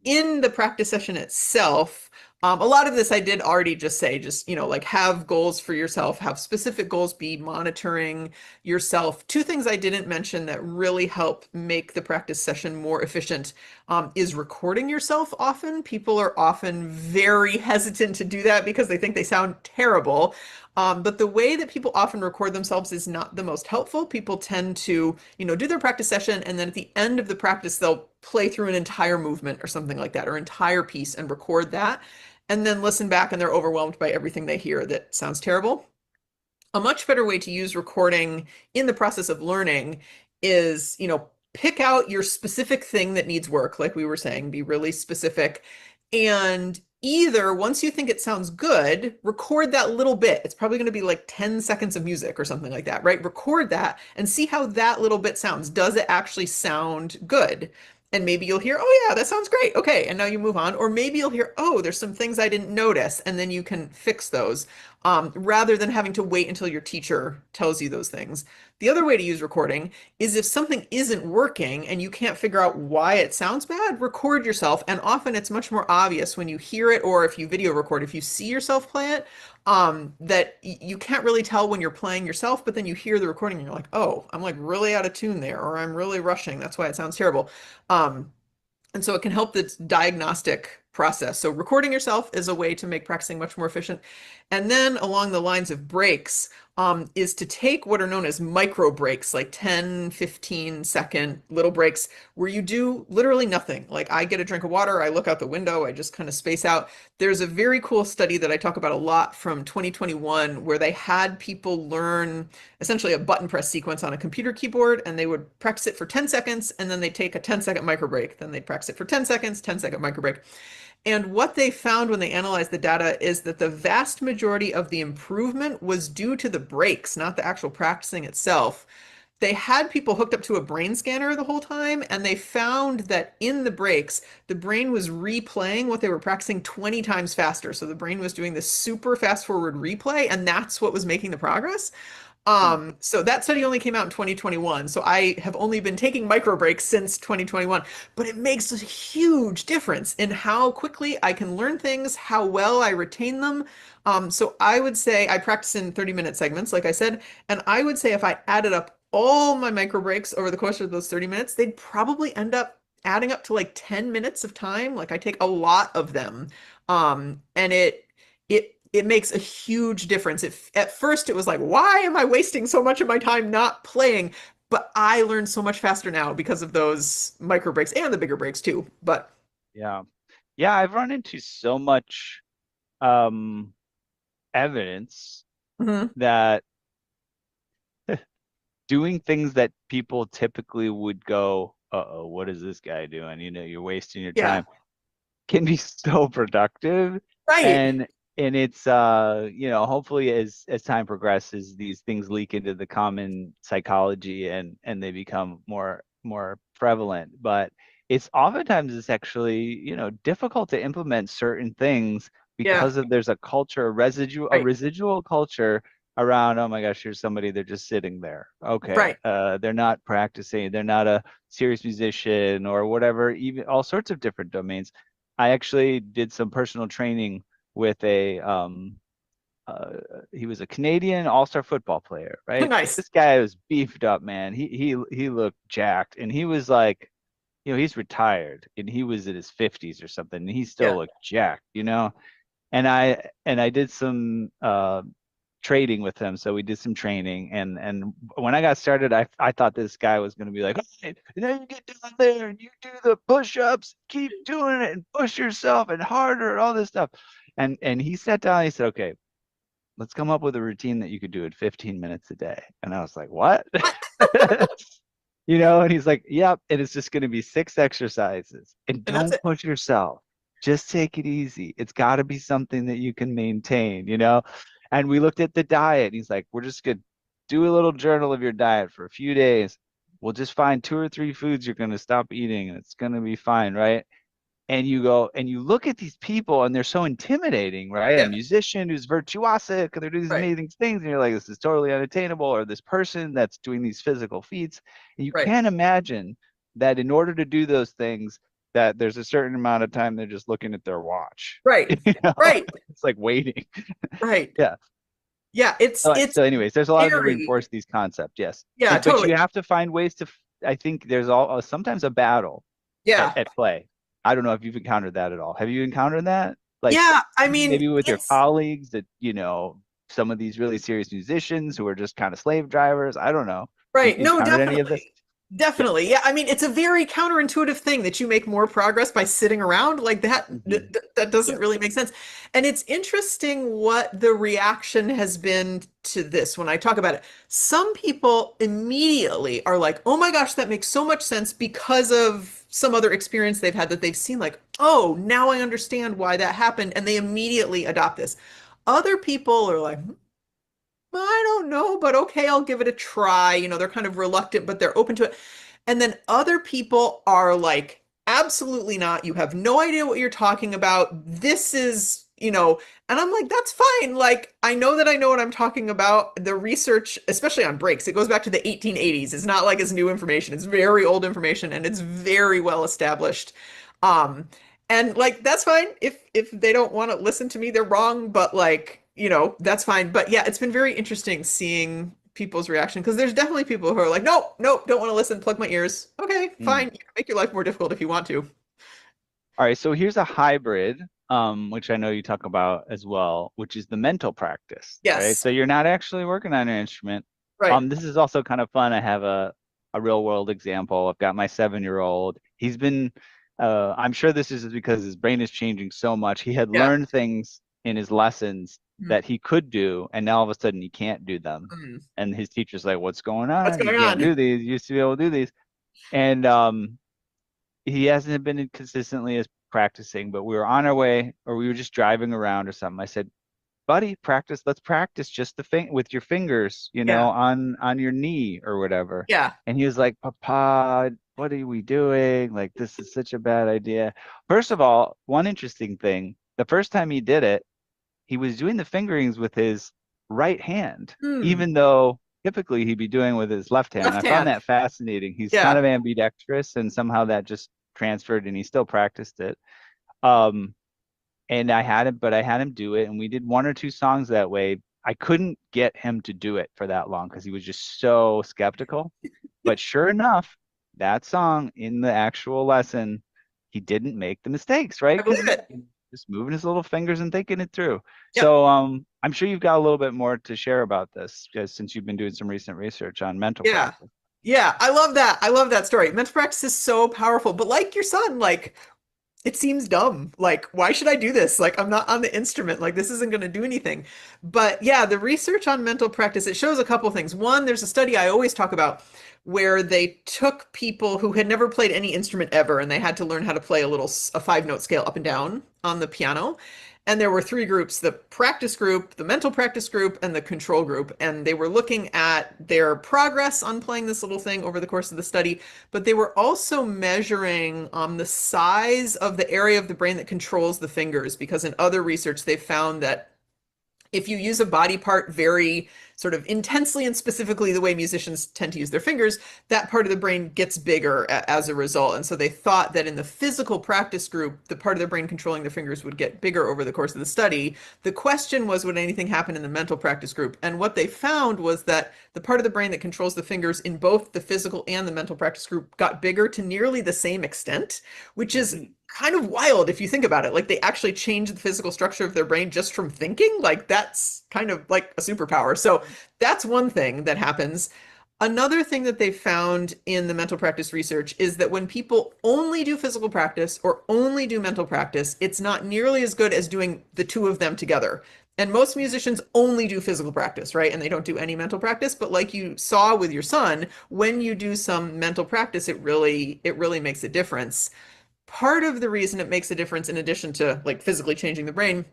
In the practice session itself, a lot of this I did already just say, just, like have goals for yourself, have specific goals, be monitoring yourself. Two things I didn't mention that really help make the practice session more efficient is recording yourself often. People are often very hesitant to do that because they think they sound terrible. But the way that people often record themselves is not the most helpful. People tend to, do their practice session, and then at the end of the practice, they'll play through an entire movement or something like that, or entire piece and record that, and then listen back and they're overwhelmed by everything they hear that sounds terrible. A much better way to use recording in the process of learning is, pick out your specific thing that needs work, like we were saying, be really specific. And either once you think it sounds good, record that little bit. It's probably going to be like 10 seconds of music or something like that, right? Record that and see how that little bit sounds. Does it actually sound good? And maybe you'll hear, oh, yeah, that sounds great. Okay. And now you move on. Or maybe you'll hear, oh, there's some things I didn't notice. And then you can fix those rather than having to wait until your teacher tells you those things. The other way to use recording is if something isn't working and you can't figure out why it sounds bad, record yourself. And often it's much more obvious when you hear it or if you video record, if you see yourself play it, that you can't really tell when you're playing yourself, but then you hear the recording and you're like, oh, I'm like really out of tune there, or I'm really rushing. That's why it sounds terrible. Um, and so it can help the diagnostic process. So recording yourself is a way to make practicing much more efficient. And then along the lines of breaks, is to take what are known as micro breaks, like 10, 15-second little breaks where you do literally nothing. Like I get a drink of water, I look out the window, I just kind of space out. There's a very cool study that I talk about a lot from 2021 where they had people learn essentially a button press sequence on a computer keyboard, and they would practice it for 10 seconds, and then they take a 10-second micro break. Then they'd practice it for 10 seconds, 10-second micro break. And what they found when they analyzed the data is that the vast majority of the improvement was due to the breaks, not the actual practicing itself. They had people hooked up to a brain scanner the whole time, and they found that in the breaks, the brain was replaying what they were practicing 20 times faster. So the brain was doing this super fast forward replay, and that's what was making the progress. So that study only came out in 2021. So I have only been taking micro breaks since 2021, but it makes a huge difference in how quickly I can learn things, how well I retain them. So I would say I practice in 30-minute segments, like I said, and I would say if I added up all my micro breaks over the course of those 30 minutes, they'd probably end up adding up to like 10 minutes of time. Like I take a lot of them. And it makes a huge difference. At first it was like, why am I wasting so much of my time not playing? But I learn so much faster now because of those micro breaks and the bigger breaks too. But Yeah. Yeah, I've run into so much um evidence mhm. that doing things that people typically would go, uh-oh, what is this guy doing? You're wasting your Yeah. time, can be so productive. Right. And it's hopefully as time progresses, these things leak into the common psychology and they become more prevalent. But it's actually, difficult to implement certain things Yeah. because of there's a culture, a Right. residual culture around, oh my gosh, here's somebody, they're just sitting there. Okay. Right. They're not practicing, they're not a serious musician or whatever, even all sorts of different domains. I actually did some personal training with uh, he was a Canadian all-star football player, right? Nice. This guy was beefed up, man. He looked jacked, and he was like, he's retired, and he was in his 50s or something, and he still Yeah. looked jacked. And I did some trading with him. So we did some training, and when I got started, I thought this guy was going to be like, okay, and then you get down there and you do the push-ups, keep doing it, and push yourself and harder and all this stuff. And he sat down and he said, okay, let's come up with a routine that you could do in 15 minutes a day. And I was like, what? And he's like, yep. And it's just going to be 6 exercises and And that's don't it. push yourself. Just take it easy. It's got to be something that you can maintain. And we looked at the diet. He's like, we're just going to do a little journal of your diet for a few days. We'll just find 2 or 3 foods you're going to stop eating and it's going to be fine. Right. And you go and you look at these people and they're so intimidating, right? A Yeah. musician who's virtuosic and they're doing these Right. amazing things, and you're like, this is totally unattainable, or this person that's doing these physical feats. And you Right. can't imagine that in order to do those things, that there's a certain amount of time they're just looking at their watch. Right. You know, Right. it's like waiting. Right. Yeah. Yeah. It's So, anyways, there's a lot to scary. reinforce these concepts, yes. Yeah, But totally. you have to find ways to. I think there's sometimes a battle at, Yeah. at play. I don't know if you've encountered that at all. Have you encountered that? Like Yeah. I mean, maybe with your it's colleagues that, some of these really serious musicians who are just kind of slave drivers. I don't know. You right. No, encountered any of definitely. this? Yeah. Definitely. Yeah. I mean, it's a very counterintuitive thing that you make more progress by sitting around like that. Hmm. That Yeah. doesn't really make sense. And it's interesting what the reaction has been to this when I talk about it. Some people immediately are like, oh my gosh, that makes so much sense because of some other experience they've had that they've seen, like, oh, now I understand why that happened. And they immediately adopt this. Other people are like, I don't know, but okay, I'll give it a try. They're kind of reluctant, but they're open to it. And then other people are like, absolutely not. You have no idea what you're talking about. This is, and I'm like, that's fine. Like, I know that I know what I'm talking about. The research, especially on breaks, it goes back to the 1880s. It's not like it's new information. It's very old information and it's very well established. Um, and like that's fine if they don't want to listen to me, they're wrong, but like, that's fine. But yeah, it's been very interesting seeing people's reaction because there's definitely people who are like, nope, nope, don't want to listen, plug my ears. Okay, fine. Mm. You can make your life more difficult if you want to. All right. So here's a hybrid, which I know you talk about as well, which is the mental practice, right? Yes. So you're not actually working on an instrument. Right. This is also kind of fun. I have a real world example. I've got my 7-year-old. I'm sure this is because his brain is changing so much. He had Yeah. learned things in his lessons Mm. that he could do, and now all of a sudden he can't do them. Mm. And his teacher's like, "What's going What's on? You going can't do on? these. You used to be able to do these." And he hasn't been consistently as practicing, but we were on our way, or we were just driving around or something. I said, buddy, practice. Let's practice just the thing with your fingers, Yeah. on your knee or whatever. Yeah. And he was like, Papa, what are we doing? Like, this is such a bad idea. First of all, one interesting thing, the first time he did it, he was doing the fingerings with his right hand, Mm. even though typically he'd be doing with his left hand. Left I found hand. that fascinating. He's kind Yeah. of ambidextrous, and somehow that just transferred, and he still practiced it. Um, and I had him do it, and we did 1 or 2 songs that way. I couldn't get him to do it for that long because he was just so skeptical. But sure enough, that song in the actual lesson, he didn't make the mistakes, right? I Because believe he's it. just moving his little fingers and thinking it through. Yep. So I'm sure you've got a little bit more to share about this, just since you've been doing some recent research on mental Yeah. practice. Yeah. I love that. I love that story. Mental practice is so powerful. But like your son, like it seems dumb. Like, why should I do this? Like, I'm not on the instrument. Like, this isn't going to do anything. But yeah, the research on mental practice, it shows a couple things. One, there's a study I always talk about where they took people who had never played any instrument ever and they had to learn how to play a 5-note scale up and down on the piano. And there were three groups, the practice group, the mental practice group, and the control group. And they were looking at their progress on playing this little thing over the course of the study, but they were also measuring the size of the area of the brain that controls the fingers, because in other research, they found that if you use a body part very sort of intensely and specifically the way musicians tend to use their fingers, that part of the brain gets bigger as a result. And so they thought that in the physical practice group, the part of the brain controlling their fingers would get bigger over the course of the study. The question was, would anything happen in the mental practice group? And what they found was that the part of the brain that controls the fingers in both the physical and the mental practice group got bigger to nearly the same extent, which is kind of wild if you think about it. Like they actually changed the physical structure of their brain just from thinking. Like that's kind of like a superpower. So that's one thing that happens. Another thing that they found in the mental practice research is that when people only do physical practice or only do mental practice, it's not nearly as good as doing the two of them together. And most musicians only do physical practice, right? And they don't do any mental practice. But like you saw with your son, when you do some mental practice, it really makes a difference. Part of the reason it makes a difference, in addition to like physically changing the brain,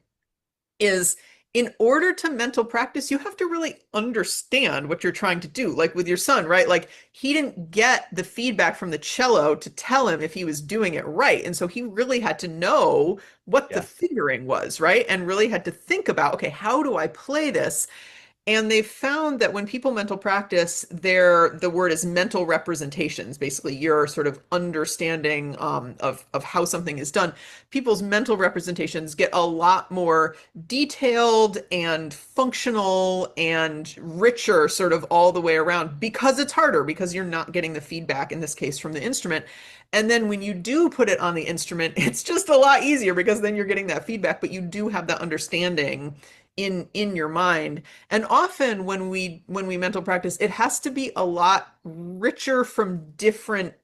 is in order to mental practice, you have to really understand what you're trying to do. Like with your son, right? Like he didn't get the feedback from the cello to tell him if he was doing it right. And so he really had to know what the Yeah. fingering was, right? And really had to think about, okay, how do I play this? And they found that when people mental practice, the word is mental representations. Basically, your sort of understanding of how something is done. People's mental representations get a lot more detailed and functional and richer, sort of all the way around, because it's harder, because you're not getting the feedback in this case from the instrument. And then when you do put it on the instrument, it's just a lot easier because then you're getting that feedback, but you do have that understanding in your mind. And often when we mental practice, it has to be a lot richer from different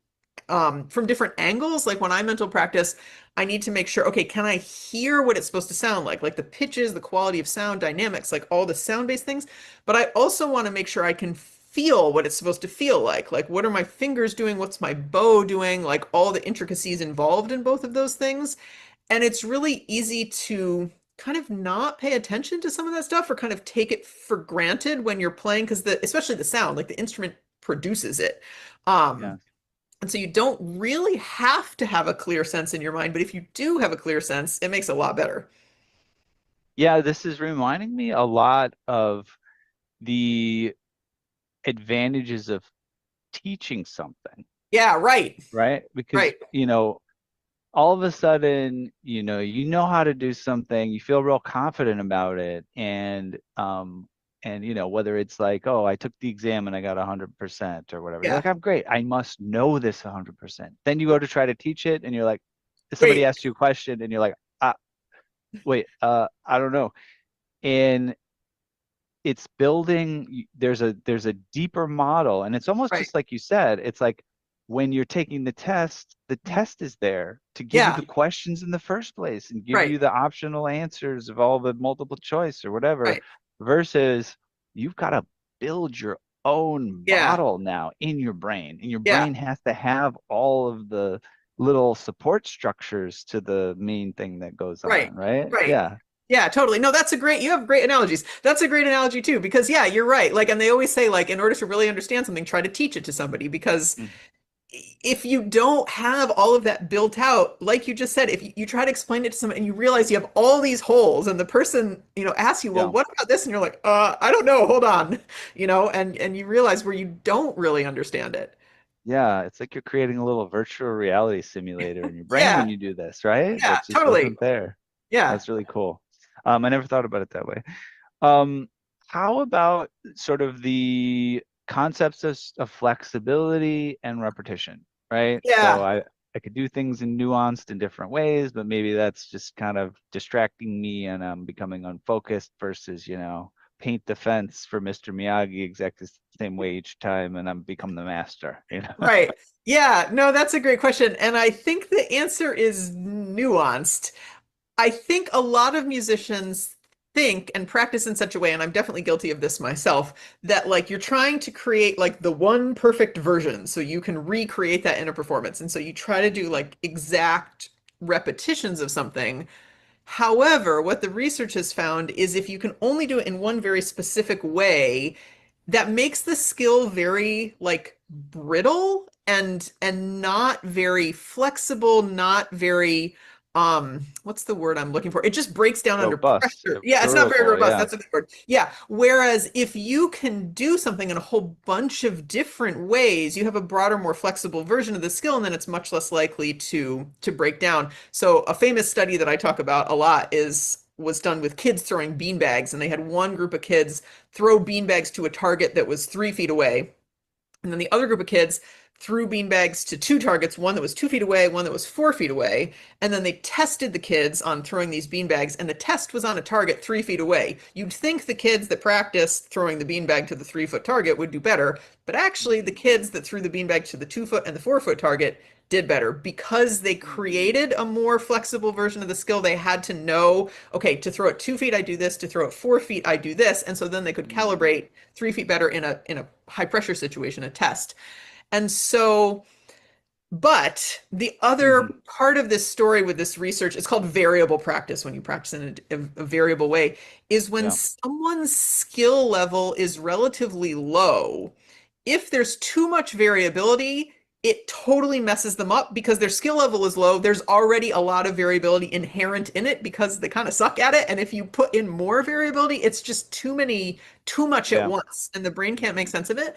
angles. Like when I mental practice, I need to make sure, okay, can I hear what it's supposed to sound like the pitches, the quality of sound, dynamics, like all the sound-based things. But I also want to make sure I can feel what it's supposed to feel like what are my fingers doing, what's my bow doing, like all the intricacies involved in both of those things. And it's really easy to kind of not pay attention to some of that stuff or kind of take it for granted when you're playing, because especially the sound, like the instrument produces it. Yeah. And so you don't really have to have a clear sense in your mind, but if you do have a clear sense, it makes it a lot better. Yeah, this is reminding me a lot of the advantages of teaching something, Yeah, right. right? Because, Right. all of a sudden, you know how to do something, you feel real confident about it, and whether it's like, oh, I took the exam and I got 100% or whatever. You're Yeah. like, I'm great. I must know this 100%. Then you go to try to teach it, and you're like, somebody Wait. asks you a question, and you're like, wait, I don't know. And it's building, there's a deeper model, and it's almost Right. just like you said. It's like when you're taking the test is there to give you Yeah. the questions in the first place and give Right. you the optional answers of all the multiple choice or whatever, Right. versus you've got to build your own Yeah. model now in your brain, and your Yeah. brain has to have all of the little support structures to the main thing that goes Right. on, right? Right. Yeah. Yeah, totally. No, you have great analogies. That's a great analogy too, because yeah, you're right. Like, and they always say, like, in order to really understand something, try to teach it to somebody, because Mm. if you don't have all of that built out, like you just said, if you try to explain it to someone and you realize you have all these holes, and the person, asks you, well, Yeah. what about this? And you're like, I don't know, hold on, and you realize where you don't really understand it. Yeah, it's like you're creating a little virtual reality simulator in your brain when Yeah, you do this, right? yeah, That just totally. wasn't there. Yeah. That's really cool. I never thought about it that way. How about sort of the concepts of flexibility and repetition, right? So Yeah. I could do things in nuanced in different ways, but maybe that's just kind of distracting me and I'm becoming unfocused versus, paint the fence for Mr. Miyagi exactly the same way each time and I'm become the master. Right. Yeah. No, that's a great question. And I think the answer is nuanced. I think a lot of musicians think and practice in such a way, and I'm definitely guilty of this myself, that like you're trying to create like the one perfect version so you can recreate that in a performance. And so you try to do like exact repetitions of something. However, what the research has found is if you can only do it in one very specific way, that makes the skill very like brittle and not very flexible, not very what's the word I'm looking for? It just breaks down under Robust, pressure. Yeah, it's not very durable, robust. yeah. That's a good word. Yeah. Whereas if you can do something in a whole bunch of different ways, you have a broader, more flexible version of the skill, and then it's much less likely to break down. So a famous study that I talk about a lot is was done with kids throwing beanbags, and they had one group of kids throw beanbags to a target that was 3 feet away. And then the other group of kids threw beanbags to two targets, one that was 2 feet away, one that was 4 feet away. And then they tested the kids on throwing these beanbags, and the test was on a target 3 feet away. You'd think the kids that practiced throwing the beanbag to the 3 foot target would do better, but actually the kids that threw the beanbag to the 2 foot and the 4 foot target did better because they created a more flexible version of the skill. They had to know, okay, to throw it 2 feet, I do this, to throw it 4 feet, I do this. And so then they could calibrate 3 feet better in a high pressure situation, a test. And so, but the other Mm-hmm. part of this story with this research, it's called variable practice when you practice in a variable way, is when Yeah. someone's skill level is relatively low. If there's too much variability, it totally messes them up because their skill level is low. There's already a lot of variability inherent in it because they kind of suck at it. And if you put in more variability, it's just too much at Yeah. once, and the brain can't make sense of it.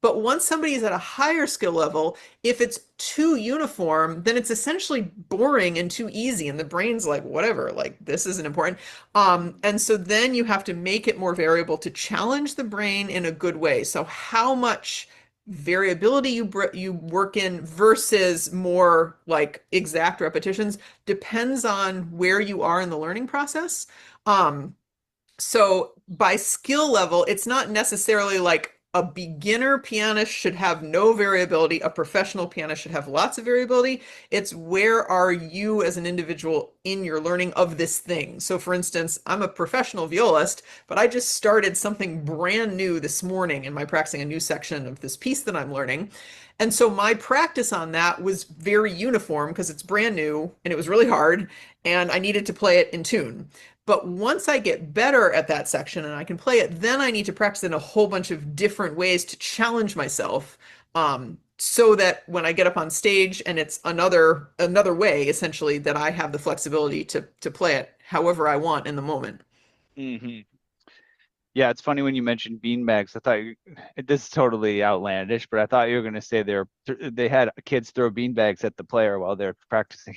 But once somebody is at a higher skill level, if it's too uniform, then it's essentially boring and too easy. And the brain's like, whatever, like this isn't important. And so then you have to make it more variable to challenge the brain in a good way. So how much variability you work in versus more like exact repetitions depends on where you are in the learning process. Um, so by skill level, it's not necessarily like a beginner pianist should have no variability, a professional pianist should have lots of variability. It's where are you as an individual in your learning of this thing. So for instance, I'm a professional violist, but I just started something brand new this morning in my practicing a new section of this piece that I'm learning. And so my practice on that was very uniform because it's brand new and it was really hard and I needed to play it in tune. But once I get better at that section and I can play it, then I need to practice in a whole bunch of different ways to challenge myself, so that when I get up on stage and it's another way, essentially, that I have the flexibility to play it however I want in the moment. Hmm. Yeah, it's funny when you mentioned beanbags. I thought this is totally outlandish, but I thought you were going to say they had kids throw beanbags at the player while they're practicing.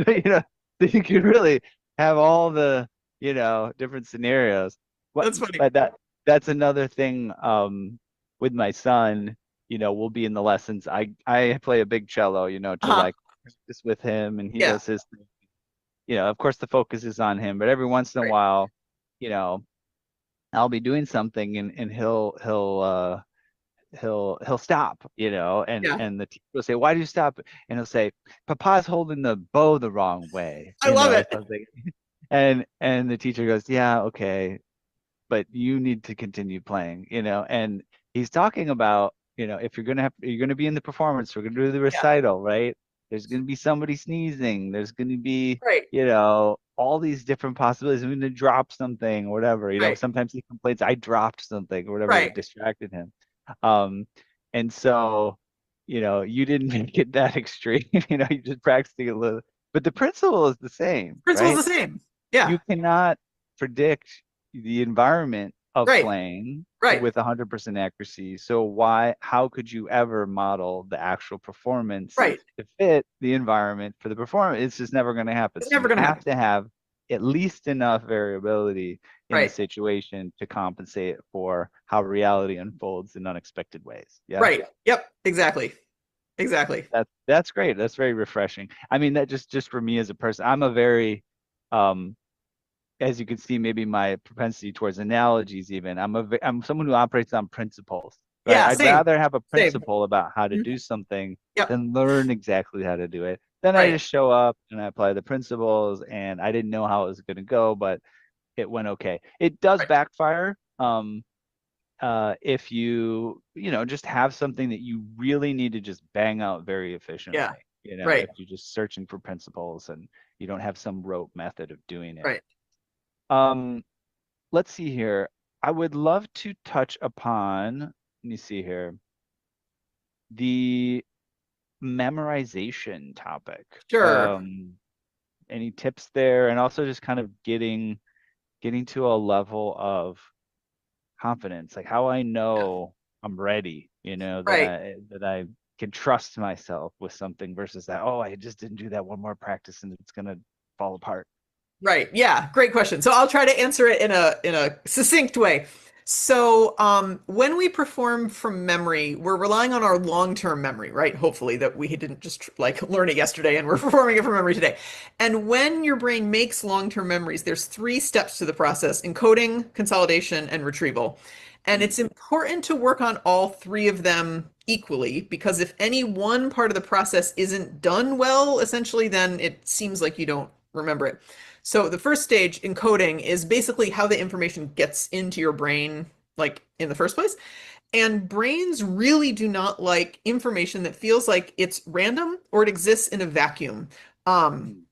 you know, so you could really have all the, different scenarios. What, That's funny. but that's another thing, with my son, we'll be in the lessons. I play a big cello, to Uh-huh. like practice with him and he Yeah. does his thing. Of course the focus is on him, but every once in a Right. while, you know, I'll be doing something and he'll stop, and Yeah. the teacher will say, "Why do you stop?" And he'll say, "Papa's holding the bow the wrong way," I love or it. something. And the teacher goes, "Yeah, okay, but you need to continue playing," and he's talking about, if you're gonna be in the performance, we're gonna do the Yeah. recital, right? There's gonna be somebody sneezing, there's gonna be, Right. all these different possibilities. I'm gonna drop something or whatever, Right. sometimes he complains, I dropped something or whatever that Right. distracted him. Um, and so, you didn't make it that extreme, you just practicing a little, but the principle is the same, Principle's right? the same. Yeah. You cannot predict the environment of Right. playing Right. with 100% accuracy. So how could you ever model the actual performance Right. to fit the environment for the performance? It's just never going to happen. It's So never you gonna have happen. to have at least enough variability in the Right. situation to compensate for how reality unfolds in unexpected ways. Yeah. Right. Yep. Exactly. Exactly. That's great. That's very refreshing. I mean, that just for me as a person, I'm a very, um as you can see, maybe my propensity towards analogies, even I'm someone who operates on principles, right? Yeah. I'd Same. rather have a Same. principle about how to Mhm. do something Yep. than learn exactly how to do it. Then I Right. just show up and I apply the principles, and I didn't know how it was going to go, but it went okay. It does Right. backfire. If you just have something that you really need to just bang out very Yeah. efficiently. Right. if you're just searching for principles and you don't have some rote method of doing it. Right. Um, let's see here. I would love to touch upon, let me see here, the memorization topic. Sure. Any tips there? And also just kind of getting to a level of confidence, like how I Yeah. know I'm ready, Right. that I can trust myself with something versus that, oh, I just didn't do that one more practice and it's gonna fall apart. Right. Yeah. Great question. So I'll try to answer it in a succinct way. So when we perform from memory, we're relying on our long-term memory, right? Hopefully that we didn't just like learn it yesterday and we're performing it from memory today. And when your brain makes long-term memories, there's three steps to the process: encoding, consolidation, and retrieval. And Mm, it's important to work on all three of them equally, because if any one part of the process isn't done well, essentially, then it seems like you don't remember it. So the first stage, encoding, is basically how the information gets into your brain, like in the first place. And brains really do not like information that feels like it's random or it exists in a vacuum. Um, mm,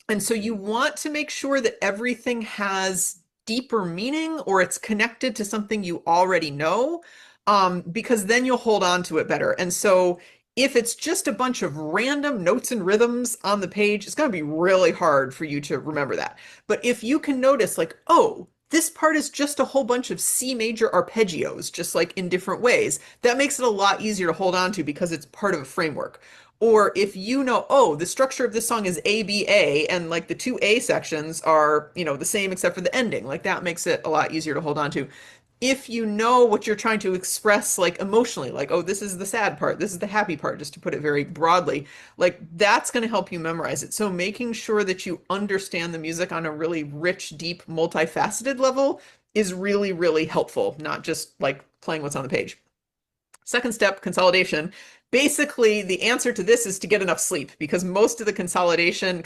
and so you mm, want to make sure that everything has deeper meaning or it's connected to something you already know, because then you'll hold on to it better. And so if it's just a bunch of random notes and rhythms on the page, it's going to be really hard for you to remember that. But if you can notice, like, oh, this part is just a whole bunch of C major arpeggios, just like in different ways, that makes it a lot easier to hold on to because it's part of a framework. Or if you know, oh, the structure of this song is ABA, and like the two A sections are, the same except for the ending, like that makes it a lot easier to hold on to. If you know what you're trying to express, like emotionally, like, oh, this is the sad part, this is the happy part, just to put it very broadly, like that's going to help you memorize it. So making sure that you understand the music on a really rich, deep, multifaceted level is really, really helpful, not just like playing what's on the page. Second step, consolidation. Basically, the answer to this is to get enough sleep, because most of the consolidation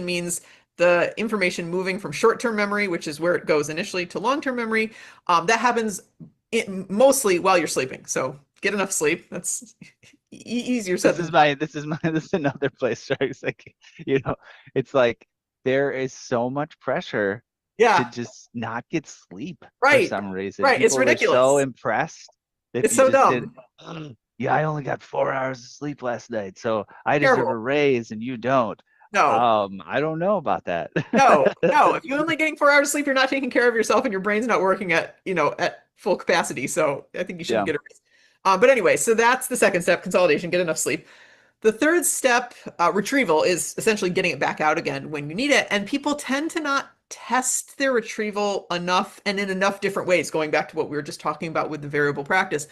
means the information moving from short-term memory, which is where it goes initially, to long-term memory. That happens mostly while you're sleeping. So get enough sleep. That's easier said This than is done. my this is my this is another place where it's like, it's like there is so much pressure to Yeah, just not get sleep for right, some reason. right. It's People are so ridiculous. impressed if It's you so just said, dumb. "Oh, yeah, I only got 4 hours of sleep last night, so I deserve a Terrible. raise and you don't." No, I don't know about that. no, no. If you're only getting 4 hours of sleep, you're not taking care of yourself and your brain's not working at full capacity. So I think you shouldn't Yeah. get a raise. But anyway, so that's the second step, consolidation, get enough sleep. The third step, retrieval, is essentially getting it back out again when you need it. And people tend to not test their retrieval enough and in enough different ways, going back to what we were just talking about with the variable practice.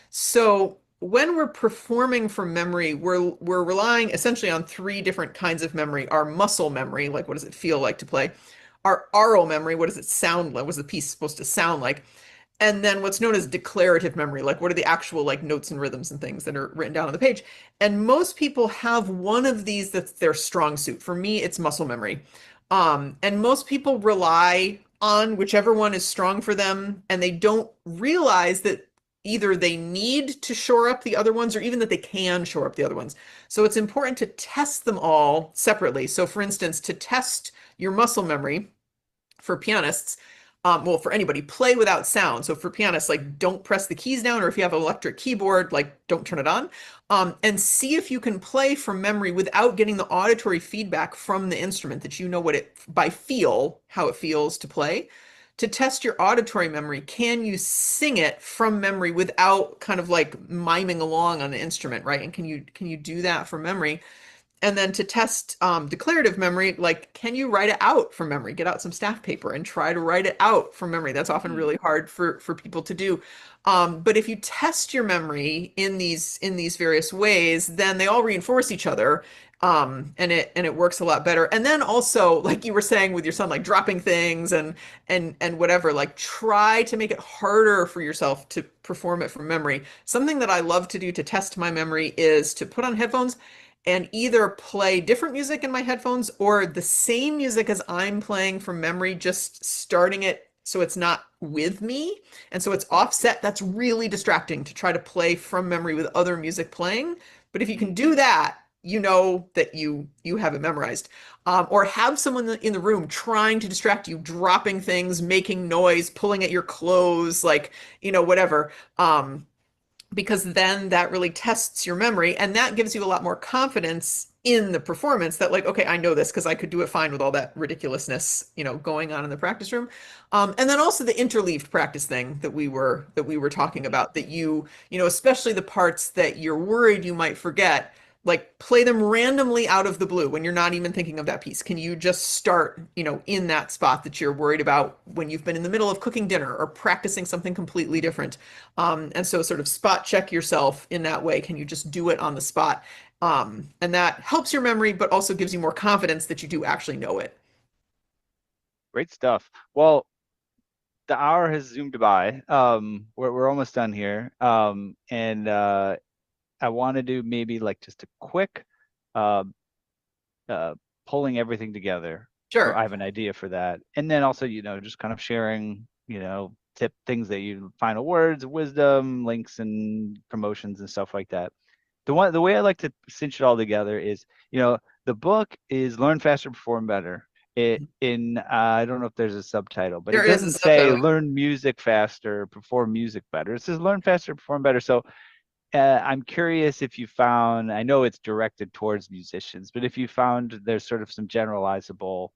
So when we're performing from memory, we're relying essentially on three different kinds of memory: our muscle memory, like what does it feel like to play; our aural memory, what does it sound like, what's the piece supposed to sound like; and then what's known as declarative memory, like what are the actual like notes and rhythms and things that are written down on the page. And most people have one of these that's their strong suit. For me, it's muscle memory. And most people rely on whichever one is strong for them, and they don't realize that either they need to shore up the other ones or even that they can shore up the other ones. So it's important to test them all separately. So for instance, to test your muscle memory for pianists, well, for anybody, play without sound. So for pianists, like don't press the keys down, or if you have an electric keyboard, like don't turn it on. And see if you can play from memory without getting the auditory feedback from the instrument, that you know what it by feel, how it feels to play. To test your auditory memory, can you sing it from memory without kind of like miming along on the instrument, right? And can you do that from memory? And then to test declarative memory, like, can you write it out from memory? Get out some staff paper and try to write it out from memory. That's often Mm, really hard for people to do. But if you test your memory in these various ways, then they all reinforce each other, and it works a lot better. And then also, like you were saying with your son, like dropping things and whatever, like try to make it harder for yourself to perform it from memory. Something that I love to do to test my memory is to put on headphones and either play different music in my headphones or the same music as I'm playing from memory, just starting it so it's not with me. And so it's offset. That's really distracting to try to play from memory with other music playing. But if you can mm, do that, you know that you have it memorized. Or have someone in the room trying to distract you, dropping things, making noise, pulling at your clothes, like, whatever. Because then that really tests your memory, and that gives you a lot more confidence in the performance, that like, okay, I know this because I could do it fine with all that ridiculousness, going on in the practice room. And then also the interleaved practice thing that we were talking about, that especially the parts that you're worried you might forget, like play them randomly out of the blue when you're not even thinking of that piece. Can you just start, in that spot that you're worried about when you've been in the middle of cooking dinner or practicing something completely different? And so sort of spot check yourself in that way. Can you just do it on the spot? And that helps your memory, but also gives you more confidence that you do actually know it. Great stuff. Well, the hour has zoomed by. We're almost done here. And I want to do maybe like just a quick uh, uh, pulling everything together. For I Sure. have an idea for that, and then also just kind of sharing tip things that final words, wisdom, links, and promotions and stuff like that. The way I like to cinch it all together is the book is Learn Faster, Perform Better. I don't know if there's a subtitle, but There it is a doesn't say subtitle. learn music faster, perform music better. It says learn faster, perform better. So I'm curious if you found, I know it's directed towards musicians, but if you found there's sort of some generalizable,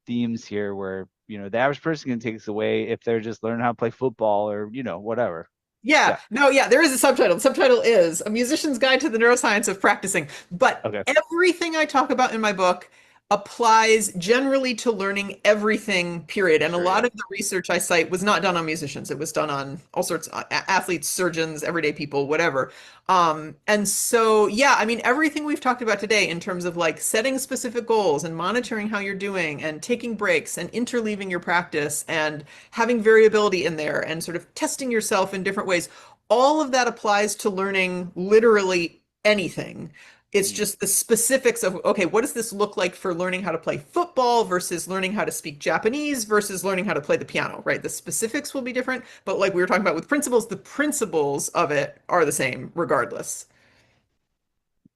themes here where, the average person can take this away if they're just learning how to play football or, whatever. Yeah, Yeah. no, yeah, there is a subtitle. The subtitle is A Musician's Guide to the Neuroscience of Practicing. But Okay. everything I talk about in my book applies generally to learning everything, period. And a Sure. lot Yeah. of the research I cite was not done on musicians. It was done on all sorts of athletes, surgeons, everyday people, whatever. And so, yeah, I mean, everything we've talked about today in terms of like setting specific goals and monitoring how you're doing and taking breaks and interleaving your practice and having variability in there and sort of testing yourself in different ways. All of that applies to learning literally anything. It's Mm. just the specifics of, okay, what does this look like for learning how to play football versus learning how to speak Japanese versus learning how to play the piano, right? The specifics will be different, but like we were talking about with principles, the principles of it are the same regardless.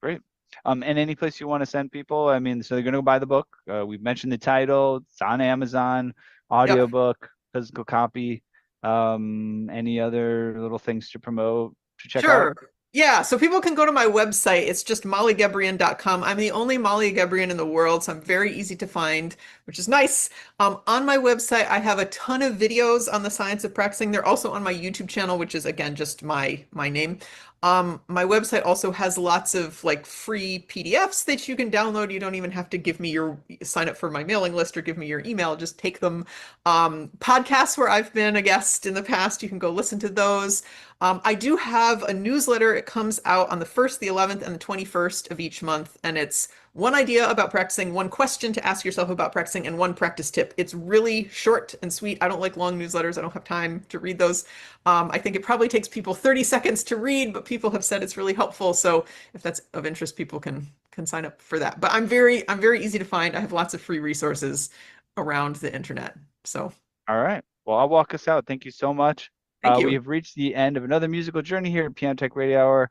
Great. And any place you want to send people? I mean, so they're going to go buy the book. We've mentioned the title. It's on Amazon, Yep. audiobook, physical copy. Any other little things to promote to check out? Sure. Yeah, so people can go to my website. It's just mollygebrian.com. I'm the only Molly Gebrian in the world, so I'm very easy to find, which is nice. On my website, I have a ton of videos on the science of practicing. They're also on my YouTube channel, which is again just my name. My website also has lots of like free PDFs that you can download. You don't even have to give me your sign up for my mailing list or give me your email. Just take them. Podcasts where I've been a guest in the past, you can go listen to those. I do have a newsletter. It comes out on the 1st, the 11th, and the 21st of each month. And it's one idea about practicing, one question to ask yourself about practicing, and one practice tip. It's really short and sweet. I don't like long newsletters. I don't have time to read those. I think it probably takes people 30 seconds to read, but people have said it's really helpful. So if that's of interest, people can sign up for that. But I'm very easy to find. I have lots of free resources around the internet. So All right. Well, I'll walk us out. Thank you so much. thank We you. have reached the end of another musical journey here at Piano Tech Radio Hour.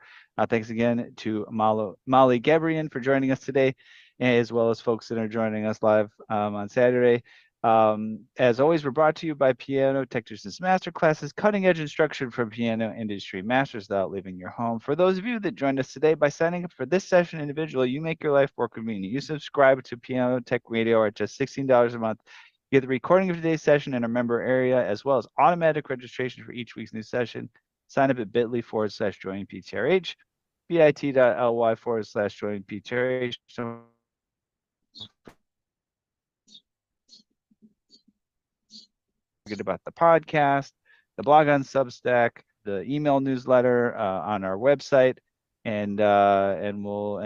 Thanks again to Molly Gebrian for joining us today, as well as folks that are joining us live on Saturday. As always, we're brought to you by Piano Technicians Masterclasses, cutting edge instruction from piano industry masters without leaving your home. For those of you that joined us today, by signing up for this session individually, you make your life more convenient. You subscribe to Piano Tech Radio at just $16 a month. You get the recording of today's session in a member area, as well as automatic registration for each week's new session. Sign up at bit.ly/join PTRH, bit.ly/join PTRH. Don't forget about the podcast, the blog on Substack, the email newsletter on our website, and we'll